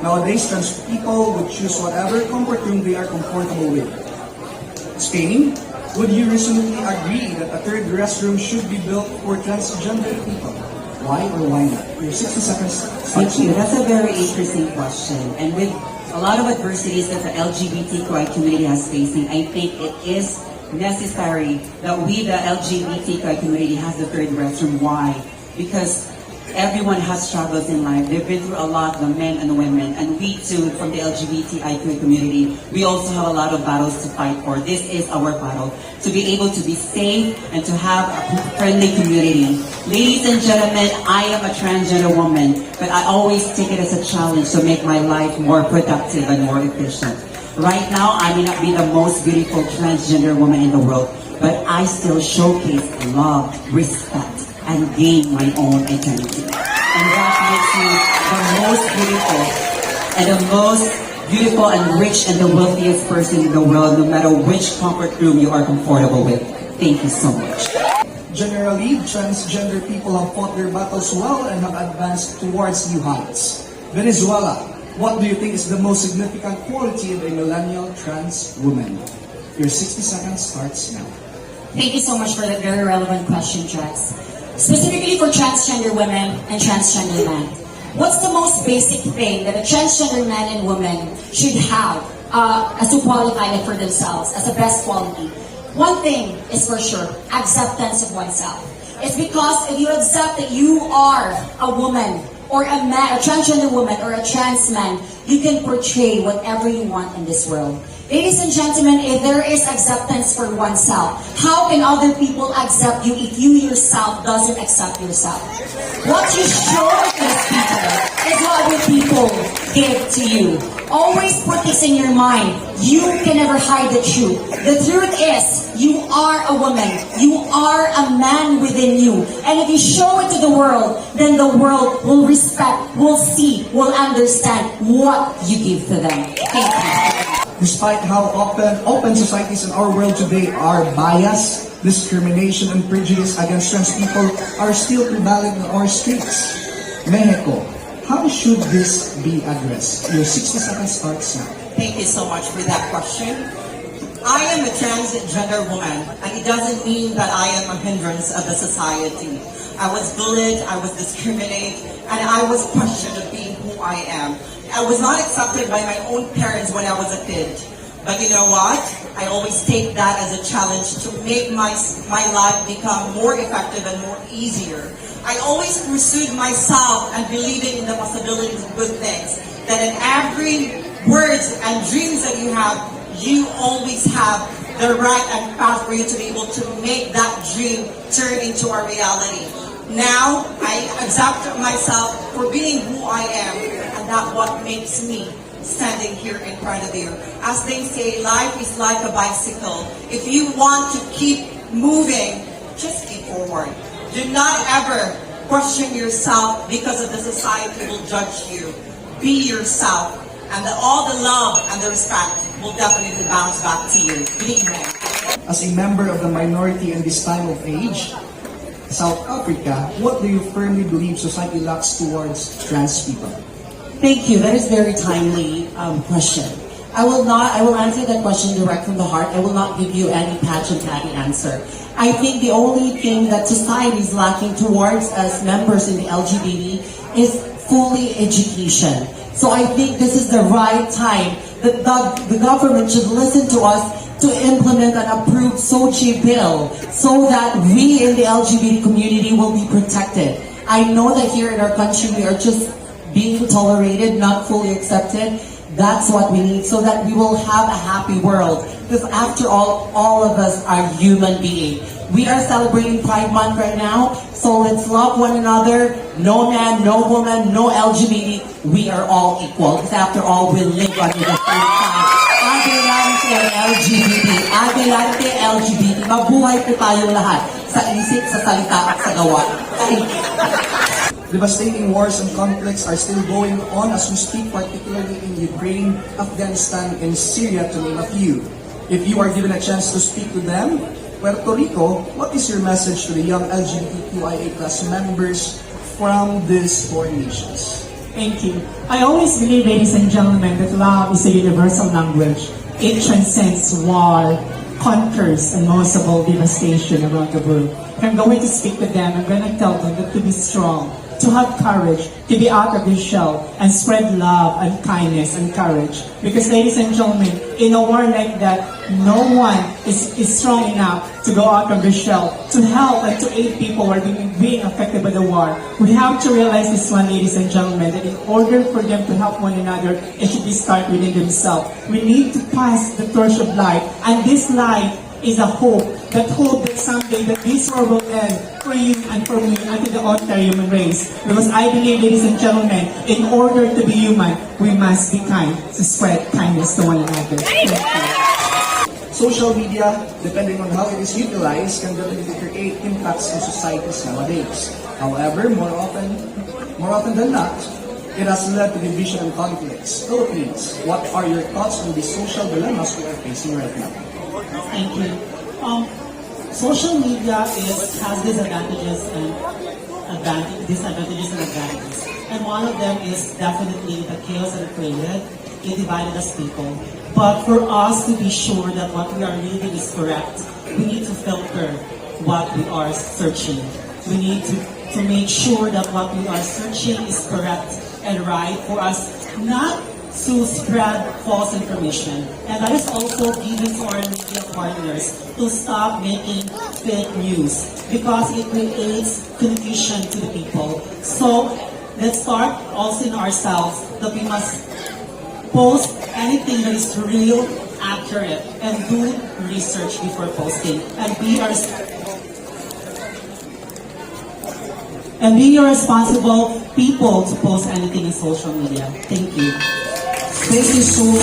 Nowadays, trans people would choose whatever comfort room they are comfortable with. Spain, would you reasonably agree that a third restroom should be built for transgender people? Why or why not? Your 60 seconds. Thank you. That's a very interesting question. And with a lot of adversities that the LGBTQI community has facing, I think it is necessary that we, the LGBTQI community, has the third restroom. Why? Because everyone has struggles in life. They've been through a lot, the men and the women. And we too, from the LGBTIQ community, we also have a lot of battles to fight for. This is our battle. To be able to be safe and to have a friendly community. Ladies and gentlemen, I am a transgender woman, but I always take it as a challenge to make my life more productive and more efficient. Right now, I may not be the most beautiful transgender woman in the world, but I still showcase love, respect, and gain my own identity. And that makes me the most beautiful and the most beautiful and rich and the wealthiest person in the world, no matter which comfort room you are comfortable with. Thank you so much. Generally, transgender people have fought their battles well and have advanced towards new heights. Venezuela, what do you think is the most significant quality of a millennial trans woman? Your 60 seconds starts now. Thank you so much for that very relevant question, Jax. Specifically for transgender women and transgender men, what's the most basic thing that a transgender man and woman should have as to qualify it for themselves as a best quality? One thing is for sure, acceptance of oneself. It's because if you accept that you are a woman or a man, a transgender woman or a trans man, you can portray whatever you want in this world. Ladies and gentlemen, if there is acceptance for oneself, how can other people accept you if you yourself doesn't accept yourself? What you show these people is what other people give to you. Always put this in your mind. You can never hide the truth. The truth is, you are a woman. You are a man within you. And if you show it to the world, then the world will respect, will see, will understand what you give to them. Thank you. Despite how open societies in our world today are, bias, discrimination, and prejudice against trans people are still prevalent in our streets. Mexico, how should this be addressed? Your 60 seconds starts now. Thank you so much for that question. I am a transgender woman, and it doesn't mean that I am a hindrance of the society. I was bullied, I was discriminated, and I was questioned of being who I am. I was not accepted by my own parents when I was a kid. But you know what? I always take that as a challenge to make my life become more effective and more easier. I always pursued myself and believing in the possibilities of good things. That in every words and dreams that you always have the right and path for you to be able to make that dream turn into a reality. Now, I accept myself for being who I am, and that's what makes me standing here in front of you. As they say, life is like a bicycle. If you want to keep moving, just keep forward. Do not ever question yourself because of the society will judge you. Be yourself, and all the love and the respect will definitely bounce back to you. Good evening. As a member of the minority in this time of age, South Africa, what do you firmly believe society lacks towards trans people? Thank you. That is a very timely question. I will answer that question direct from the heart. I will not give you any patch and patty answer. I think the only thing that society is lacking towards us members in the LGBT is fully education. So I think this is the right time that the government should listen to us to implement an approved SOCHI bill so that we in the LGBT community will be protected. I know that here in our country we are just being tolerated, not fully accepted. That's what we need so that we will have a happy world. Because after all of us are human beings. We are celebrating Pride Month right now, so let's love one another. No man, no woman, no LGBT. We are all equal. Because after all, we live under the same sky. Adelante LGBT. Adelante LGBT. Mabuhay po tayo lahat sa isip, sa salita at sa gawa. Thank you. Devastating wars and conflicts are still going on as we speak, particularly in Ukraine, Afghanistan, and Syria, to name a few. If you are given a chance to speak to them, Puerto Rico, what is your message to the young LGBTQIA+ members from these foreign nations? Thank you. I always believe, ladies and gentlemen, that love is a universal language. It transcends war, conquers, and most of all, devastation around the world. If I'm going to speak to them, I'm going to tell them that to be strong, to have courage, to be out of their shell, and spread love and kindness and courage. Because, ladies and gentlemen, in a war like that, no one is strong enough to go out of their shell to help and to aid people who are being affected by the war. We have to realize this one, ladies and gentlemen, that in order for them to help one another, it should be start within themselves. We need to pass the torch of light, and this light is a hope that someday that this war will end for you and for me and to the entire human race. Because I believe, ladies and gentlemen, in order to be human, we must be kind to spread kindness to one another. Thank you. Social media, depending on how it is utilized, can definitely create impacts in societies nowadays. However, more often than not, it has led to division and conflicts. Philippines, what are your thoughts on the social dilemmas we are facing right now? Thank you. Social media has disadvantages and advantages. And one of them is definitely the chaos that it created. It divided us people. But for us to be sure that what we are reading is correct, we need to filter what we are searching. We need to make sure that what we are searching is correct and right for us not to spread false information. And that is also given to our media partners to stop making fake news because it creates confusion to the people. So let's start also in ourselves that we must post anything that is real, accurate, and do research before posting. And be responsible people to post anything in social media. Thank you. Thank you so